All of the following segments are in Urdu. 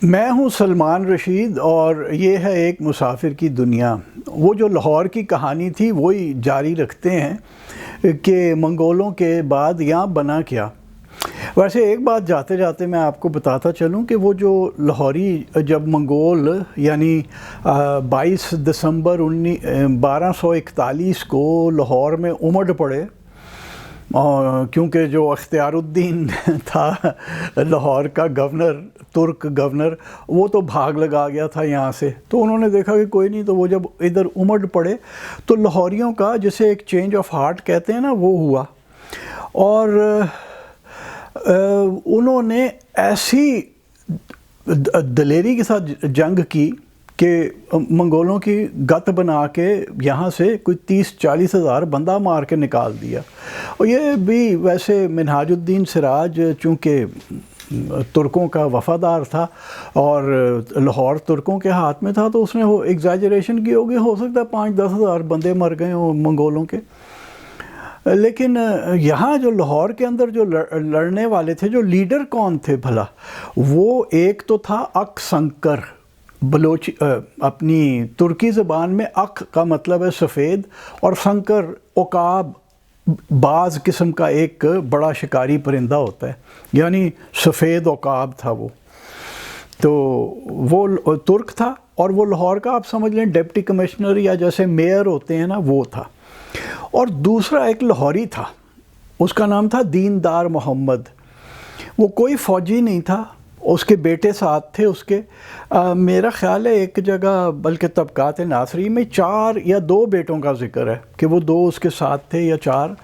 میں ہوں سلمان رشید اور یہ ہے ایک مسافر کی دنیا۔ وہ جو لاہور کی کہانی تھی وہی جاری رکھتے ہیں کہ منگولوں کے بعد یہاں بنا کیا۔ ویسے ایک بات جاتے جاتے میں آپ کو بتاتا چلوں کہ وہ جو لاہوری جب منگول یعنی 22 دسمبر 1241 کو لاہور میں امڑ پڑے، کیونکہ جو اختیار الدین تھا لاہور کا گورنر، ترک گورنر، وہ تو بھاگ لگا گیا تھا یہاں سے، تو انہوں نے دیکھا کہ کوئی نہیں، تو وہ جب ادھر امڑ پڑے تو لاہوریوں کا جسے ایک چینج آف ہارٹ کہتے ہیں نا وہ ہوا، اور انہوں نے ایسی دلیری کے ساتھ جنگ کی کہ منگولوں کی گت بنا کے یہاں سے کوئی 30-40 ہزار بندہ مار کے نکال دیا۔ اور یہ بھی ویسے منہاج الدین سراج چونکہ ترکوں کا وفادار تھا اور لاہور ترکوں کے ہاتھ میں تھا، تو اس نے وہ ایگزیجریشن کی ہوگی، ہو سکتا ہے 5-10 ہزار بندے مر گئے ہوں منگولوں کے۔ لیکن یہاں جو لاہور کے اندر جو لڑنے والے تھے، جو لیڈر کون تھے بھلا؟ وہ ایک تو تھا اک سنکر، اپنی ترکی زبان میں اک کا مطلب ہے سفید، اور سنکر عقاب، باز قسم کا ایک بڑا شکاری پرندہ ہوتا ہے، یعنی سفید عقاب تھا وہ۔ تو وہ ترک تھا اور وہ لاہور کا آپ سمجھ لیں ڈپٹی کمشنر یا جیسے میئر ہوتے ہیں نا وہ تھا۔ اور دوسرا ایک لاہوری تھا، اس کا نام تھا دیندار محمد۔ وہ کوئی فوجی نہیں تھا، اس کے بیٹے ساتھ تھے اس کے، میرا خیال ہے ایک جگہ بلکہ طبقات ناصری میں 4 یا 2 بیٹوں کا ذکر ہے کہ وہ 2 اس کے ساتھ تھے یا 4،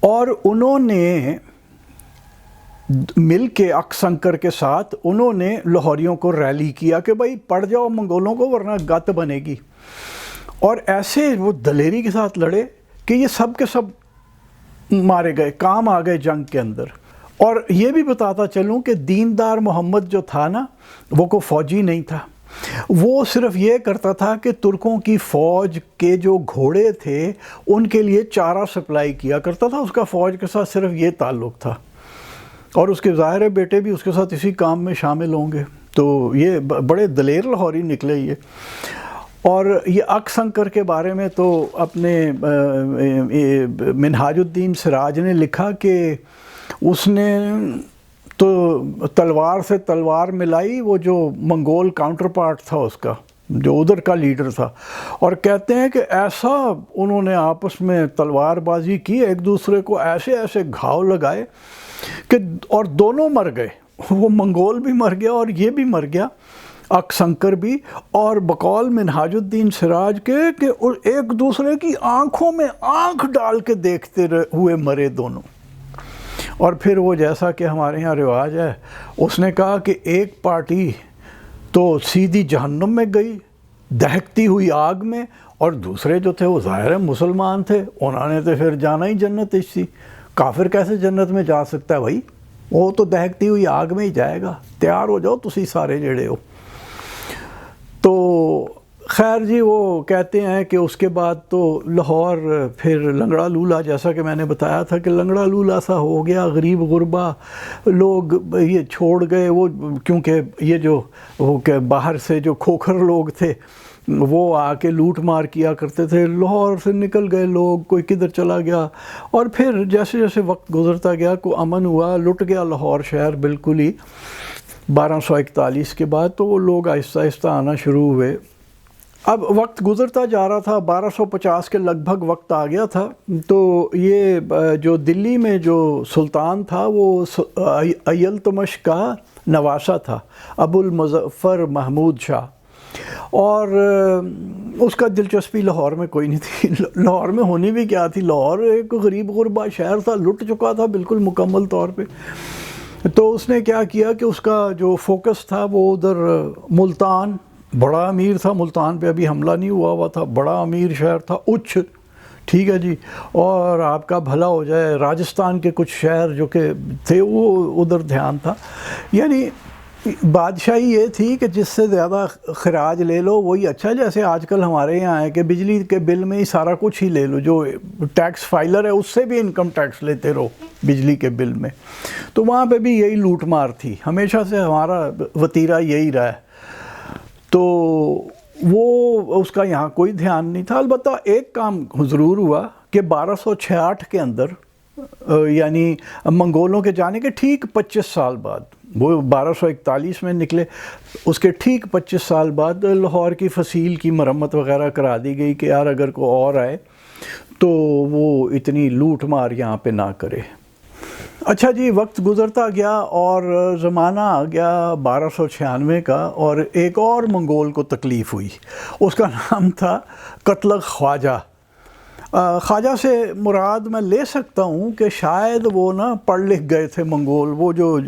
اور انہوں نے مل کے اکسنکر کے ساتھ انہوں نے لاہوریوں کو ریلی کیا کہ بھائی پڑ جاؤ منگولوں کو ورنہ گت بنے گی، اور ایسے وہ دلیری کے ساتھ لڑے کہ یہ سب کے سب مارے گئے، کام آ گئے جنگ کے اندر۔ اور یہ بھی بتاتا چلوں کہ دیندار محمد جو تھا نا، وہ کوئی فوجی نہیں تھا، وہ صرف یہ کرتا تھا کہ ترکوں کی فوج کے جو گھوڑے تھے ان کے لیے چارہ سپلائی کیا کرتا تھا، اس کا فوج کے ساتھ صرف یہ تعلق تھا، اور اس کے ظاہر بیٹے بھی اس کے ساتھ اسی کام میں شامل ہوں گے۔ تو یہ بڑے دلیر لاہوری نکلے یہ۔ اور یہ اکسنکر کے بارے میں تو اپنے منہاج الدین سراج نے لکھا کہ اس نے تو تلوار سے تلوار ملائی، وہ جو منگول کاؤنٹر پارٹ تھا اس کا، جو ادھر کا لیڈر تھا، اور کہتے ہیں کہ ایسا انہوں نے آپس میں تلوار بازی کی، ایک دوسرے کو ایسے ایسے گھاؤ لگائے کہ اور دونوں مر گئے، وہ منگول بھی مر گیا اور یہ بھی مر گیا، اکسنکر بھی، اور بقول منہاج الدین سراج کے کہ ایک دوسرے کی آنکھوں میں آنکھ ڈال کے دیکھتے ہوئے مرے دونوں۔ اور پھر وہ جیسا کہ ہمارے ہاں رواج ہے، اس نے کہا کہ ایک پارٹی تو سیدھی جہنم میں گئی دہکتی ہوئی آگ میں، اور دوسرے جو تھے وہ ظاہر ہے مسلمان تھے، انہوں نے تو پھر جانا ہی جنت سی۔ کافر کیسے جنت میں جا سکتا ہے بھائی؟ وہ تو دہکتی ہوئی آگ میں ہی جائے گا، تیار ہو جاؤ تسی سارے جڑے ہو۔ تو خیر جی، وہ کہتے ہیں کہ اس کے بعد تو لاہور پھر لنگڑا لولا، جیسا کہ میں نے بتایا تھا کہ لنگڑا لولا سا ہو گیا، غریب غربا لوگ یہ چھوڑ گئے، وہ کیونکہ یہ جو وہ کہ باہر سے جو کھوکھر لوگ تھے وہ آ کے لوٹ مار کیا کرتے تھے، لاہور سے نکل گئے لوگ، کوئی کدھر چلا گیا، اور پھر جیسے جیسے وقت گزرتا گیا کو امن ہوا، لٹ گیا لاہور شہر بالکل ہی 1241 کے بعد، تو وہ لوگ آہستہ آہستہ آنا شروع ہوئے۔ اب وقت گزرتا جا رہا تھا، 1250 کے لگ بھگ وقت آ گیا تھا، تو یہ جو دلی میں جو سلطان تھا وہ ایلتمش کا نواسہ تھا، ابو المظفر محمود شاہ، اور اس کا دلچسپی لاہور میں کوئی نہیں تھی، لاہور میں ہونی بھی کیا تھی، لاہور ایک غریب غربا شہر تھا، لٹ چکا تھا بالکل مکمل طور پہ۔ تو اس نے کیا کیا کہ اس کا جو فوکس تھا وہ ادھر ملتان، بڑا امیر تھا، ملتان پہ ابھی حملہ نہیں ہوا تھا، بڑا امیر شہر تھا، اچھ، ٹھیک ہے جی، اور آپ کا بھلا ہو جائے، راجستھان کے کچھ شہر جو کہ تھے وہ ادھر دھیان تھا، یعنی بادشاہی یہ تھی کہ جس سے زیادہ خراج لے لو وہی اچھا. جیسے آج کل ہمارے یہاں ہے کہ بجلی کے بل میں ہی سارا کچھ ہی لے لو, جو ٹیکس فائلر ہے اس سے بھی انکم ٹیکس لیتے رہو بجلی کے بل میں. تو وہاں پہ بھی یہی لوٹ مار تھی, ہمیشہ سے ہمارا وتیرہ یہی رہا ہے. تو وہ اس کا یہاں کوئی دھیان نہیں تھا. البتہ ایک کام ضرور ہوا کہ 1266 کے اندر, یعنی منگولوں کے جانے کے ٹھیک 25 سال بعد, وہ 1241 میں نکلے, اس کے ٹھیک 25 سال بعد لاہور کی فصیل کی مرمت وغیرہ کرا دی گئی کہ یار اگر کوئی اور آئے تو وہ اتنی لوٹ مار یہاں پہ نہ کرے. اچھا جی, وقت گزرتا گیا اور زمانہ آ گیا 1296 کا, اور ایک اور منگول کو تکلیف ہوئی. اس کا نام تھا قتلغ خواجہ. خواجہ سے مراد میں لے سکتا ہوں کہ شاید وہ نا پڑھ لکھ گئے تھے منگول, وہ جو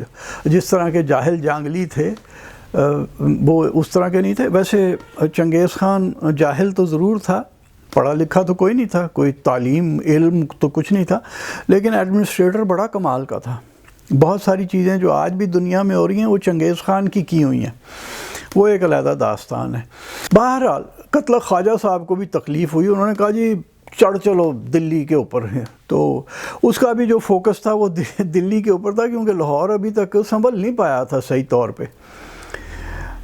جس طرح کے جاہل جانگلی تھے وہ اس طرح کے نہیں تھے. ویسے چنگیز خان جاہل تو ضرور تھا, پڑھا لکھا تو کوئی نہیں تھا, کوئی تعلیم علم تو کچھ نہیں تھا, لیکن ایڈمنسٹریٹر بڑا کمال کا تھا. بہت ساری چیزیں جو آج بھی دنیا میں ہو رہی ہیں وہ چنگیز خان کی ہوئی ہیں, وہ ایک علیحدہ داستان ہے. بہرحال قتلغ خواجہ صاحب کو بھی تکلیف ہوئی. انہوں نے کہا جی چڑھ چلو دلی کے اوپر ہے. تو اس کا بھی جو فوکس تھا وہ دلی کے اوپر تھا, کیونکہ لاہور ابھی تک سنبھل نہیں پایا تھا صحیح طور پہ.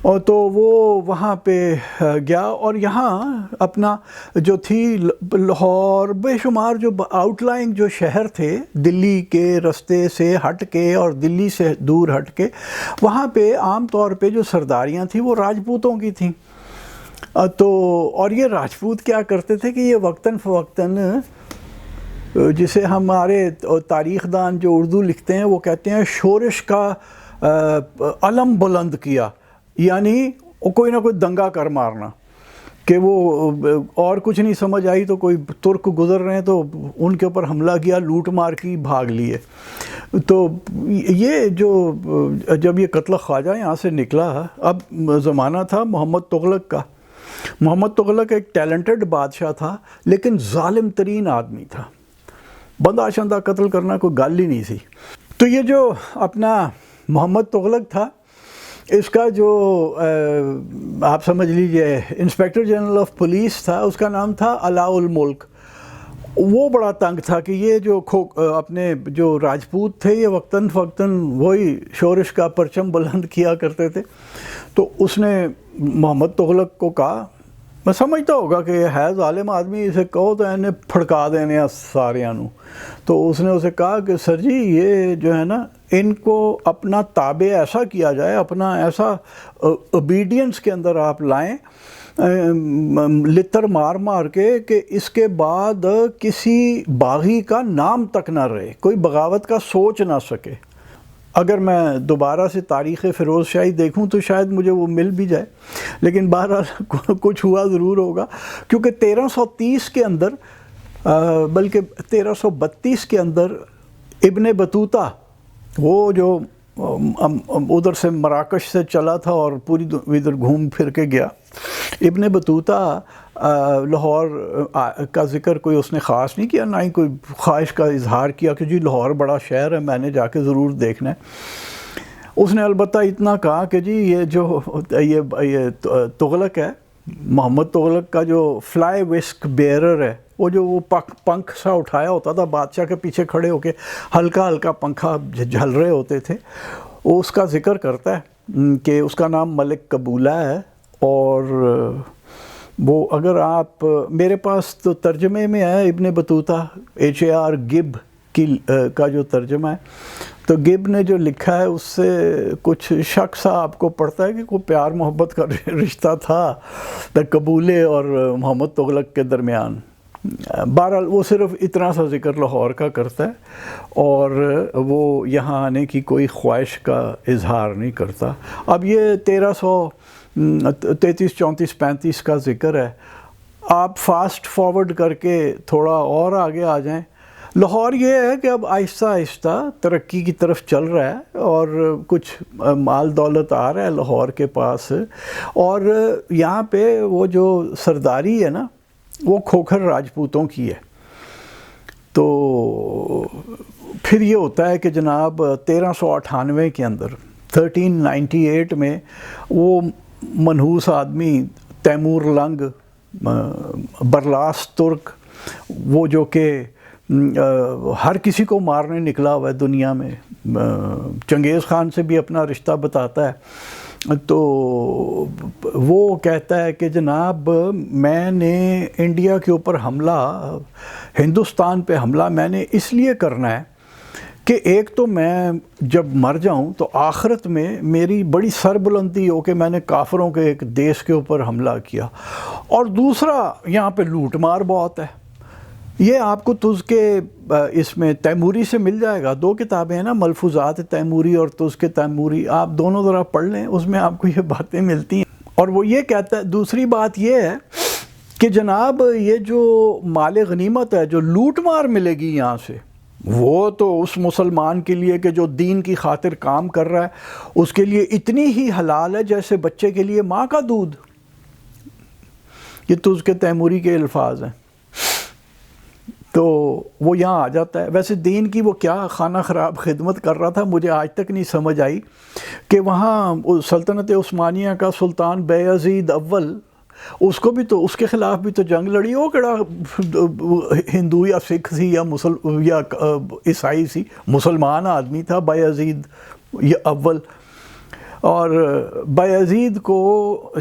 اور تو وہ وہاں پہ گیا, اور یہاں اپنا جو تھی لاہور بے شمار جو آؤٹ لائنگ جو شہر تھے دلی کے رستے سے ہٹ کے اور دلی سے دور ہٹ کے, وہاں پہ عام طور پہ جو سرداریاں تھیں وہ راجپوتوں کی تھیں. تو اور یہ راجپوت کیا کرتے تھے کہ یہ وقتاً فوقتاً, جسے ہمارے تاریخ دان جو اردو لکھتے ہیں وہ کہتے ہیں شورش کا علم بلند کیا, یعنی کوئی نہ کوئی دنگا کر مارنا, کہ وہ اور کچھ نہیں سمجھ آئی تو کوئی ترک گزر رہے ہیں تو ان کے اوپر حملہ کیا, لوٹ مار کی, بھاگ لیے. تو یہ جو جب یہ قتلغ خواجہ یہاں سے نکلا, اب زمانہ تھا محمد تغلق کا. محمد تغلق ایک ٹیلنٹڈ بادشاہ تھا لیکن ظالم ترین آدمی تھا, بندہ شندہ قتل کرنا کوئی گل ہی نہیں تھی. تو یہ جو اپنا محمد تغلق تھا, اس کا جو آپ سمجھ لیجئے انسپیکٹر جنرل آف پولیس تھا, اس کا نام تھا علاء الملک. وہ بڑا تنگ تھا کہ یہ جو اپنے جو راجپوت تھے یہ وقتاً فوقتاً وہی شورش کا پرچم بلند کیا کرتے تھے. تو اس نے محمد تغلق کو کہا, میں سمجھتا ہوگا کہ یہ ہے ظالم آدمی, اسے کہو تو انہیں پھڑکا دینے ساریاں نو. تو اس نے اسے کہا کہ سر جی یہ جو ہے نا ان کو اپنا تابع ایسا کیا جائے, اپنا ایسا اوبیڈینس کے اندر آپ لائیں لتر مار مار کے کہ اس کے بعد کسی باغی کا نام تک نہ رہے, کوئی بغاوت کا سوچ نہ سکے. اگر میں دوبارہ سے تاریخ فیروز شاہی دیکھوں تو شاید مجھے وہ مل بھی جائے, لیکن بہرحال کچھ ہوا ضرور ہوگا, کیونکہ 1330 کے اندر بلکہ 1332 کے اندر ابن بطوطہ, وہ جو ادھر سے مراکش سے چلا تھا اور پوری ادھر گھوم پھر کے گیا, ابن بطوطہ لاہور کا ذکر کوئی اس نے خاص نہیں کیا, نہ ہی کوئی خواہش کا اظہار کیا کہ جی لاہور بڑا شہر ہے, میں نے جا کے ضرور دیکھنا ہے. اس نے البتہ اتنا کہا کہ جی یہ جو یہ تغلق ہے, محمد تغلق کا جو فلائی وسک بیئرر ہے, وہ جو وہ پنکھ سا اٹھایا ہوتا تھا بادشاہ کے پیچھے کھڑے ہو کے, ہلکا ہلکا پنکھا جھل رہے ہوتے تھے, وہ اس کا ذکر کرتا ہے کہ اس کا نام ملک قبولہ ہے. اور وہ اگر آپ میرے پاس تو ترجمے میں ہے ابن بطوطہ H.A.R. گب کا جو ترجمہ ہے, تو گب نے جو لکھا ہے اس سے کچھ شک سا آپ کو پڑتا ہے کہ کوئی پیار محبت کا رشتہ تھا قبولے اور محمد تغلق کے درمیان. بہرحال وہ صرف اتنا سا ذکر لاہور کا کرتا ہے اور وہ یہاں آنے کی کوئی خواہش کا اظہار نہیں کرتا. اب یہ 1333 34 35 کا ذکر ہے. آپ فاسٹ فارورڈ کر کے تھوڑا اور آگے آ جائیں. لاہور یہ ہے کہ اب آہستہ آہستہ ترقی کی طرف چل رہا ہے اور کچھ مال دولت آ رہا ہے لاہور کے پاس, اور یہاں پہ وہ جو سرداری ہے نا وہ کھوکھر راجپوتوں کی ہے. تو پھر یہ ہوتا ہے کہ جناب 1398 کے اندر 1398 میں وہ منحوس آدمی تیمور لنگ برلاس ترک، وہ جو کہ ہر کسی کو مارنے نکلا ہوا ہے دنیا میں، چنگیز خان سے بھی اپنا رشتہ بتاتا ہے، تو وہ کہتا ہے کہ جناب میں نے انڈیا کے اوپر حملہ، ہندوستان پہ حملہ میں نے اس لیے کرنا ہے کہ ایک تو میں جب مر جاؤں تو آخرت میں میری بڑی سربلندی ہو کہ میں نے کافروں کے ایک دیش کے اوپر حملہ کیا، اور دوسرا یہاں پہ لوٹ مار بہت ہے۔ یہ آپ کو تزک اس میں تیموری سے مل جائے گا، 2 کتابیں ہیں نا، ملفوظات تیموری اور تزک تیموری، آپ دونوں ذرا پڑھ لیں، اس میں آپ کو یہ باتیں ملتی ہیں۔ اور وہ یہ کہتا ہے، دوسری بات یہ ہے کہ جناب یہ جو مال غنیمت ہے جو لوٹ مار ملے گی یہاں سے، وہ تو اس مسلمان کے لیے کہ جو دین کی خاطر کام کر رہا ہے اس کے لیے اتنی ہی حلال ہے جیسے بچے کے لیے ماں کا دودھ۔ یہ تزک تیموری کے الفاظ ہیں۔ تو وہ یہاں آ جاتا ہے۔ ویسے دین کی وہ کیا خانہ خراب خدمت کر رہا تھا، مجھے آج تک نہیں سمجھ آئی کہ وہاں سلطنت عثمانیہ کا سلطان بایزید اول، اس کو بھی تو اس کے خلاف بھی تو جنگ لڑی، وہ کڑا ہندو یا سکھ سی یا عیسائی سی، مسلمان آدمی تھا بایزید اول، اور بایزید کو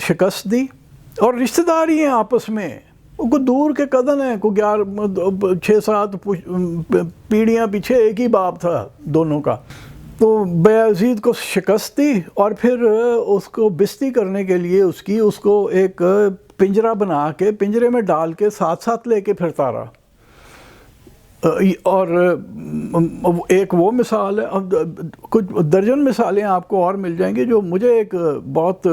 شکست دی، اور رشتہ داری ہیں آپس میں، کو دور کے قدن ہیں، کو 6-7 پیڑھیاں پیچھے ایک ہی باپ تھا دونوں کا۔ تو بایزید کو شکست دی، اور پھر اس کو بستی کرنے کے لیے اس کو ایک پنجرہ بنا کے پنجرے میں ڈال کے ساتھ لے کے پھرتا رہا۔ اور ایک وہ مثال ہے، کچھ درجن مثالیں آپ کو اور مل جائیں گی جو مجھے ایک بہت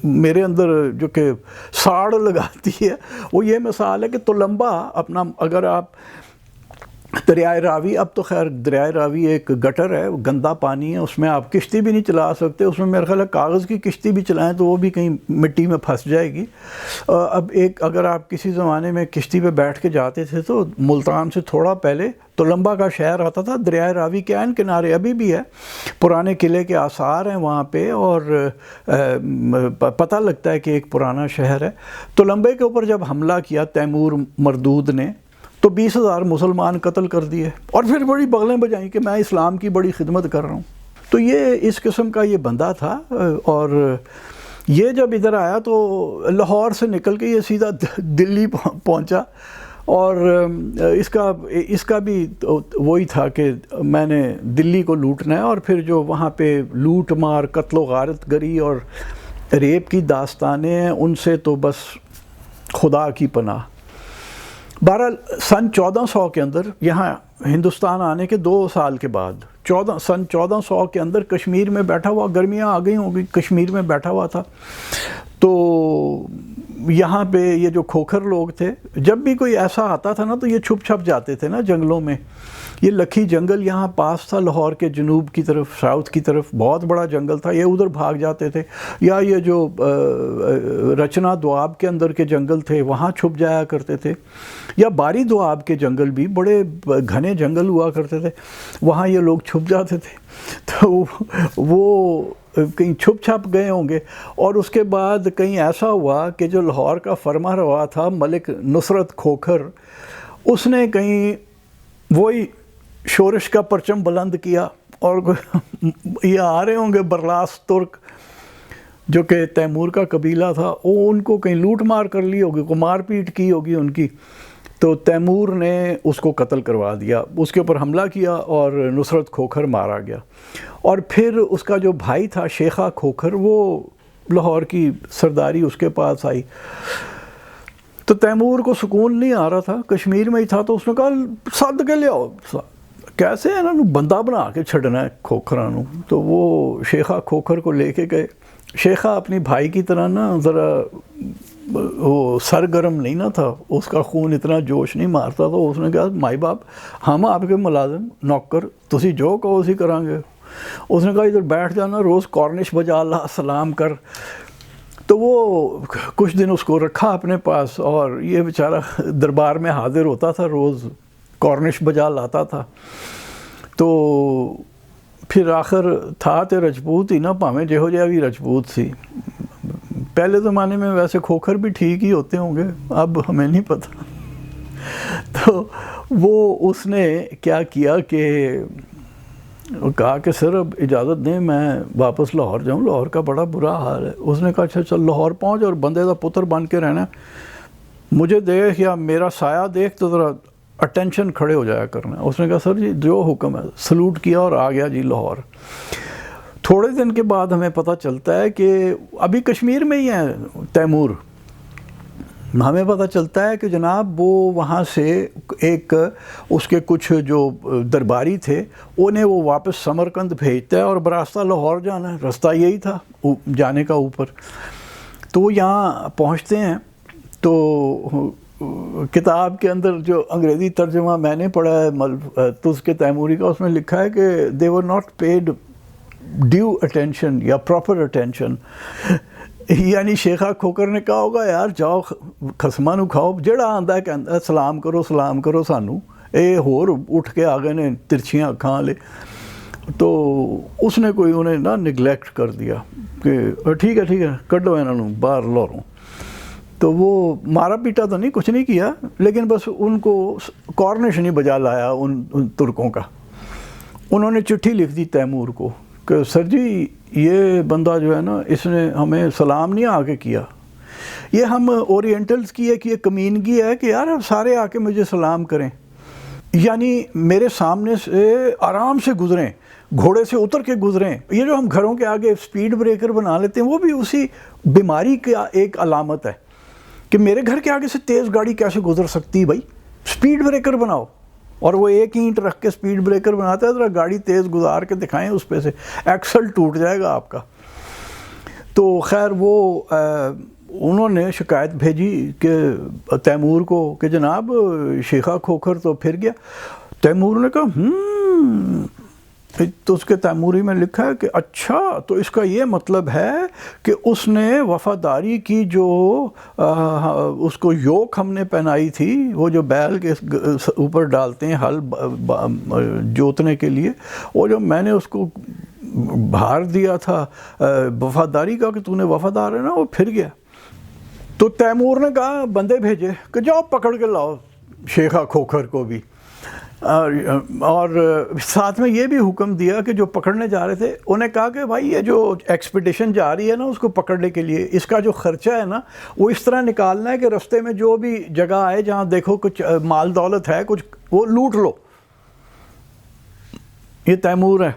میرے اندر جو کہ ساڑ لگاتی ہے۔ وہ یہ مثال ہے کہ تلمبا اپنا، اگر آپ دریائے راوی، اب تو خیر دریائے راوی ایک گٹر ہے، گندا پانی ہے، اس میں آپ کشتی بھی نہیں چلا سکتے، اس میں میرے خیال ہے کاغذ کی کشتی بھی چلائیں تو وہ بھی کہیں مٹی میں پھنس جائے گی۔ اب اگر آپ کسی زمانے میں کشتی پہ بیٹھ کے جاتے تھے تو ملتان سے تھوڑا پہلے تلمبا کا شہر آتا تھا، دریائے راوی کے عین کنارے، ابھی بھی ہے، پرانے قلعے کے آثار ہیں وہاں پہ، اور پتہ لگتا ہے کہ ایک پرانا شہر ہے۔ تلمبے کے اوپر جب حملہ کیا تیمور مردود نے تو 20,000 مسلمان قتل کر دیے، اور پھر بڑی بغلیں بجائیں کہ میں اسلام کی بڑی خدمت کر رہا ہوں۔ تو یہ اس قسم کا یہ بندہ تھا، اور یہ جب ادھر آیا تو لاہور سے نکل کے یہ سیدھا دلی پہنچا، اور اس کا بھی وہی تھا کہ میں نے دلی کو لوٹنا ہے، اور پھر جو وہاں پہ لوٹ مار، قتل و غارت گری اور ریپ کی داستانیں ہیں، ان سے تو بس خدا کی پناہ۔ بہرحال سن 1400 کے اندر یہاں ہندوستان آنے کے 2 سال کے بعد سن 1400 کے اندر کشمیر میں بیٹھا ہوا، گرمیاں آ گئی ہوں گی، کشمیر میں بیٹھا ہوا تھا، تو یہاں پہ یہ جو کھوکھر لوگ تھے، جب بھی کوئی ایسا آتا تھا نا تو یہ چھپ چھپ جاتے تھے نا جنگلوں میں۔ یہ لکھی جنگل یہاں پاس تھا، لاہور کے جنوب کی طرف، ساؤتھ کی طرف بہت بڑا جنگل تھا، یہ ادھر بھاگ جاتے تھے، یا یہ جو رچنا دواب کے اندر کے جنگل تھے وہاں چھپ جایا کرتے تھے، یا باری دواب کے جنگل بھی بڑے گھنے جنگل ہوا کرتے تھے، وہاں یہ لوگ چھپ جاتے تھے۔ تو وہ کہیں چھپ چھپ گئے ہوں گے، اور اس کے بعد کہیں ایسا ہوا کہ جو لاہور کا فرما روا تھا ملک نصرت کھوکھر، اس نے کہیں وہی شورش کا پرچم بلند کیا، اور یہ آ رہے ہوں گے برلاس ترک جو کہ تیمور کا قبیلہ تھا، وہ ان کو کہیں لوٹ مار کر لی ہوگی، کو مار پیٹ کی ہوگی ان کی، تو تیمور نے اس کو قتل کروا دیا، اس کے اوپر حملہ کیا اور نصرت کھوکھر مارا گیا۔ اور پھر اس کا جو بھائی تھا شیخا کھوکھر، وہ لاہور کی سرداری اس کے پاس آئی، تو تیمور کو سکون نہیں آ رہا تھا، کشمیر میں ہی تھا، تو اس نے کہا سد کے لیاؤ، کیسے انہوں بندہ بنا کے چھڑنا ہے کھوکھراں نوں۔ تو وہ شیخا کھوکھر کو لے کے گئے۔ شیخا اپنی بھائی کی طرح نا ذرا وہ سرگرم نہیں نہ تھا، اس کا خون اتنا جوش نہیں مارتا، تو اس نے کہا مائی باپ ہم آپ کے ملازم نوکر، تسی جو کہو اسی کریں گے۔ اس نے کہا ادھر بیٹھ جانا، روز کارنش بجا اللہ سلام کر۔ تو وہ کچھ دن اس کو رکھا اپنے پاس، اور یہ بیچارہ دربار میں حاضر ہوتا تھا، روز کارنش بجا لاتا تھا۔ تو پھر آخر تھا تے رجپوت ہی نا، پاویں جہو جہا بھی رجپوت سی. پہلے زمانے میں ویسے کھوکھر بھی ٹھیک ہی ہوتے ہوں گے، اب ہمیں نہیں پتہ. تو وہ اس نے کیا کیا کہ کہا کہ سر اب اجازت دیں میں واپس لاہور جاؤں، لاہور کا بڑا برا حال ہے. اس نے کہا اچھا چل لاہور پہنچ اور بندے دا پتر بن کے رہنا، مجھے دیکھ یا میرا سایہ دیکھ تو ذرا اٹینشن کھڑے ہو جایا کرنا. اس نے کہا سر جی جو حکم ہے. سلوٹ کیا اور آ گیا جی لاہور. تھوڑے دن کے بعد ہمیں پتہ چلتا ہے کہ ابھی کشمیر میں ہی ہے تیمور. ہمیں پتہ چلتا ہے کہ جناب وہ وہاں سے ایک اس کے کچھ جو درباری تھے انہیں وہ واپس سمرقند بھیجتا ہے اور براستہ لاہور جانا ہے. رستہ یہی تھا جانے کا اوپر. تو وہ یہاں پہنچتے ہیں تو کتاب کے اندر جو انگریزی ترجمہ میں نے پڑھا ہے تز کے تیموری کا، اس میں لکھا ہے کہ they were not paid due attention یا proper attention. یعنی شیخا کھوکر نے کہا ہوگا یار جاؤ خسماں نو کھاؤ، جڑا آندا ہے کہندا سلام کرو سانو، اے ہور اٹھ کے آگے نے ترچھیاں اکھاں والے. تو اس نے کوئی انہیں نا نگلیکٹ کر دیا کہ ٹھیک ہے کڈو انہوں باہر لاہوروں. تو وہ مارا پیٹا تو نہیں، کچھ نہیں کیا، لیکن بس ان کو کارنش نہیں بجا لایا ان ترکوں کا. انہوں نے چٹھی لکھ دی تیمور کو کہ سر جی یہ بندہ جو ہے نا اس نے ہمیں سلام نہیں آ کے کیا. یہ ہم اورینٹلز کی ایک یہ کمینگی ہے کہ یار سارے آ کے مجھے سلام کریں، یعنی میرے سامنے سے آرام سے گزریں، گھوڑے سے اتر کے گزریں. یہ جو ہم گھروں کے آگے سپیڈ بریکر بنا لیتے ہیں وہ بھی اسی بیماری کا ایک علامت ہے کہ میرے گھر کے آگے سے تیز گاڑی کیسے گزر سکتی بھائی، سپیڈ بریکر بناؤ. اور وہ ایک اینٹ رکھ کے سپیڈ بریکر بناتا ہے، ذرا گاڑی تیز گزار کے دکھائیں، اس پہ سے ایکسل ٹوٹ جائے گا آپ کا. تو خیر وہ انہوں نے شکایت بھیجی کہ تیمور کو کہ جناب شیخا کھوکھر تو پھر گیا. تیمور نے کہا تو اس کے تیموری میں لکھا ہے کہ اچھا تو اس کا یہ مطلب ہے کہ اس نے وفاداری کی، جو اس کو یوک ہم نے پہنائی تھی، وہ جو بیل کے اوپر ڈالتے ہیں ہل جوتنے کے لیے، وہ جو میں نے اس کو بھار دیا تھا وفاداری کا کہ تو نے وفادار ہے نا، وہ پھر گیا. تو تیمور نے کہا بندے بھیجے کہ جاؤ پکڑ کے لاؤ شیخا کھوکھر کو بھی. اور ساتھ میں یہ بھی حکم دیا کہ جو پکڑنے جا رہے تھے انہیں کہا کہ بھائی یہ جو ایکسپیڈیشن جا رہی ہے نا اس کو پکڑنے کے لیے، اس کا جو خرچہ ہے نا وہ اس طرح نکالنا ہے کہ رستے میں جو بھی جگہ آئے جہاں دیکھو کچھ مال دولت ہے کچھ، وہ لوٹ لو. یہ تیمور ہے،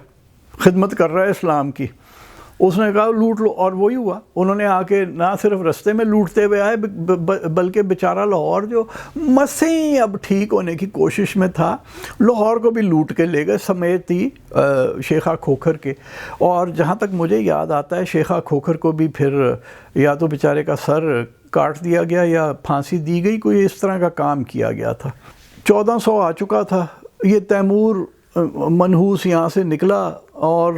خدمت کر رہا ہے اسلام کی. اس نے کہا لوٹ لو، اور وہی ہوا. انہوں نے آ کے نہ صرف رستے میں لوٹتے ہوئے آئے بلکہ بیچارہ لاہور جو مسیں اب ٹھیک ہونے کی کوشش میں تھا، لاہور کو بھی لوٹ کے لے گئے سمیت ہی شیخا کھوکھر کے. اور جہاں تک مجھے یاد آتا ہے شیخا کھوکھر کو بھی پھر یا تو بیچارے کا سر کاٹ دیا گیا یا پھانسی دی گئی، کوئی اس طرح کا کام کیا گیا تھا. 1400 آ چکا تھا. یہ تیمور منحوس یہاں سے نکلا، اور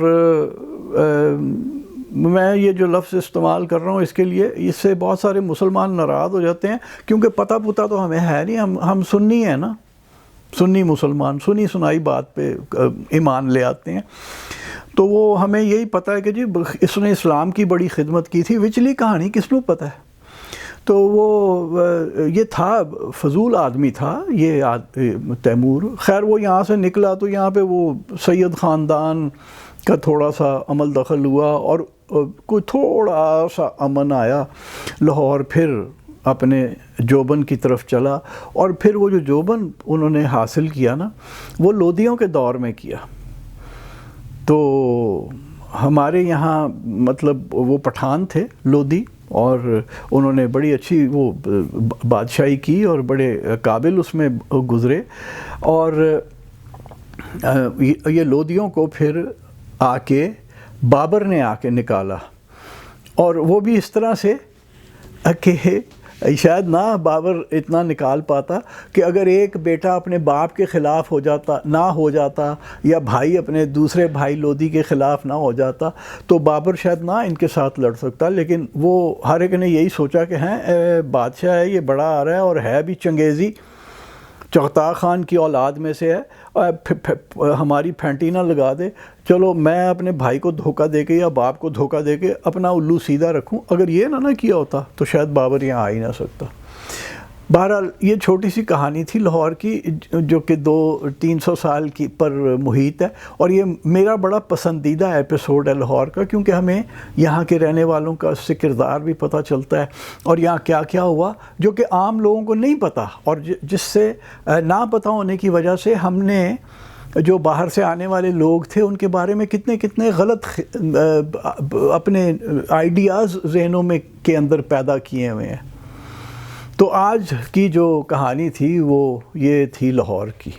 میں یہ جو لفظ استعمال کر رہا ہوں اس کے لیے، اس سے بہت سارے مسلمان ناراض ہو جاتے ہیں کیونکہ پتہ تو ہمیں ہے نہیں، ہم سنی ہیں نا، سنی مسلمان، سنی سنائی بات پہ ایمان لے آتے ہیں. تو وہ ہمیں یہی پتہ ہے کہ جی اس نے اسلام کی بڑی خدمت کی تھی، وچلی کہانی کس کو پتہ ہے. تو وہ یہ تھا فضول آدمی تھا یہ تیمور. خیر وہ یہاں سے نکلا تو یہاں پہ وہ سید خاندان کا تھوڑا سا عمل دخل ہوا اور کوئی تھوڑا سا امن آیا. لاہور پھر اپنے جوبن کی طرف چلا، اور پھر وہ جو جوبن انہوں نے حاصل کیا نا وہ لودھیوں کے دور میں کیا. تو ہمارے یہاں مطلب وہ پٹھان تھے لودھی، اور انہوں نے بڑی اچھی وہ بادشاہی کی اور بڑے قابل اس میں گزرے. اور یہ لودھیوں کو پھر آ کے بابر نے آ کے نکالا، اور وہ بھی اس طرح سے کہ شاید نہ بابر اتنا نکال پاتا کہ اگر ایک بیٹا اپنے باپ کے خلاف ہو جاتا یا بھائی اپنے دوسرے بھائی لودھی کے خلاف نہ ہو جاتا تو بابر شاید نہ ان کے ساتھ لڑ سکتا. لیکن وہ ہر ایک نے یہی سوچا کہ بادشاہ ہے، یہ بڑا آ رہا ہے اور ہے بھی چنگیزی، چغتاء خان کی اولاد میں سے ہے، ہماری پھینٹی نہ لگا دے. چلو میں اپنے بھائی کو دھوکہ دے کے یا باپ کو دھوکہ دے کے اپنا الو سیدھا رکھوں، اگر یہ نہ کیا ہوتا تو شاید بابر یہاں آ ہی نہ سکتا۔ بہرحال یہ چھوٹی سی کہانی تھی لاہور کی، جو کہ 200-300 سال کی پر محیط ہے، اور یہ میرا بڑا پسندیدہ ایپیسوڈ ہے لاہور کا، کیونکہ ہمیں یہاں کے رہنے والوں کا اس سے کردار بھی پتہ چلتا ہے، اور یہاں کیا کیا ہوا جو کہ عام لوگوں کو نہیں پتہ، اور جس سے نہ پتہ ہونے کی وجہ سے ہم نے جو باہر سے آنے والے لوگ تھے ان کے بارے میں کتنے غلط اپنے آئیڈیاز ذہنوں میں کے اندر پیدا کیے ہوئے ہیں۔ تو آج کی جو کہانی تھی وہ یہ تھی لاہور کی۔